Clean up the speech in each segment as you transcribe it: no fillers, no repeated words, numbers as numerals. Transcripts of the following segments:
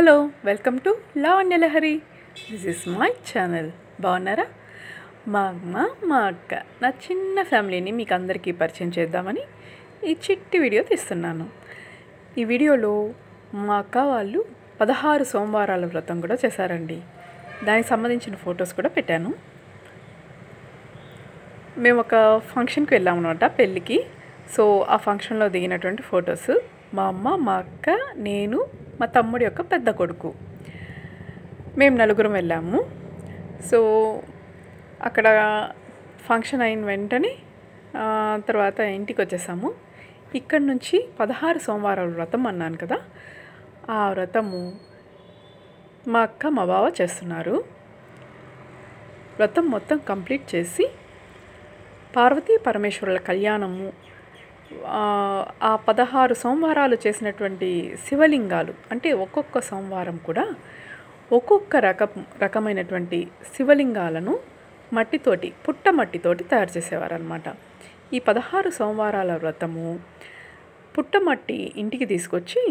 Hello welcome to Lavanya Lahari. This is my channel. బాగున్నారా? మా అమ్మ మా అక్క నా చిన్న ఫ్యామిలీని మీకు అందరికీ పరిచయం చేద్దామని ఈ చిట్టి వీడియో తీస్తున్నాను. ఈ వీడియోలో మా అక్క వాళ్ళు 16 సోమవారాల వ్రతం కూడా చేశారండి. దానికి సంబంధించిన ఫొటోస్ కూడా పెట్టాను. మేము ఒక ఫంక్షన్కి వెళ్ళామన్నమాట, పెళ్ళికి. సో ఆ ఫంక్షన్లో దిగినటువంటి ఫొటోస్ మా అమ్మ, మా అక్క, నేను, మా తమ్ముడి యొక్క పెద్ద కొడుకు, మేము నలుగురం వెళ్ళాము. సో అక్కడ ఫంక్షన్ అయిన వెంటనే తర్వాత ఇంటికి వచ్చేసాము. ఇక్కడ నుంచి 16 సోమవారాల వ్రతం అన్నాను కదా, ఆ వ్రతము మా అక్క మా బావ చేస్తున్నారు. వ్రతం మొత్తం కంప్లీట్ చేసి పార్వతీ పరమేశ్వరుల కళ్యాణము, ఆ 16 సోమవారాలు చేసినటువంటి శివలింగాలు, అంటే ఒక్కొక్క సోమవారం కూడా ఒక్కొక్క రకమైనటువంటి శివలింగాలను మట్టితోటి, పుట్టమట్టితోటి తయారు చేసేవారనమాట. ఈ 16 సోమవారాల వ్రతము పుట్టమట్టి ఇంటికి తీసుకొచ్చి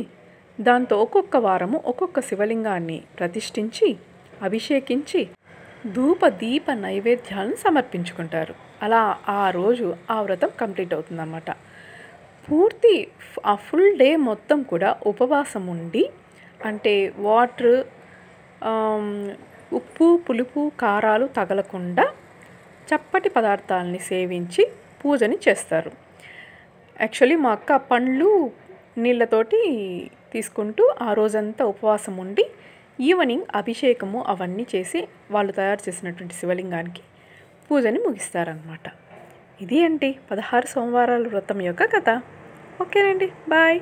దాంతో ఒక్కొక్క వారము ఒక్కొక్క శివలింగాన్ని ప్రతిష్ఠించి అభిషేకించి ధూప దీప నైవేద్యాలను సమర్పించుకుంటారు. అలా ఆ రోజు ఆ వ్రతం కంప్లీట్ అవుతుందన్నమాట. పూర్తి ఆ ఫుల్ డే మొత్తం కూడా ఉపవాసం ఉండి, అంటే వాటర్, ఉప్పు, పులుపు, కారాలు తగలకుండా చప్పటి పదార్థాలని సేవించి పూజని చేస్తారు. యాక్చువల్లీ మా అక్క పండ్లు నీళ్ళతోటి తీసుకుంటూ ఆ రోజంతా ఉపవాసం ఉండి ఈవినింగ్ అభిషేకము అవన్నీ చేసి వాళ్ళు తయారు చేసినటువంటి శివలింగానికి పూజని ముగిస్తారనమాట. ఇది ఏంటి 16 సోమవారాల వ్రతం యొక్క కథ. ఓకేనండి, బాయ్.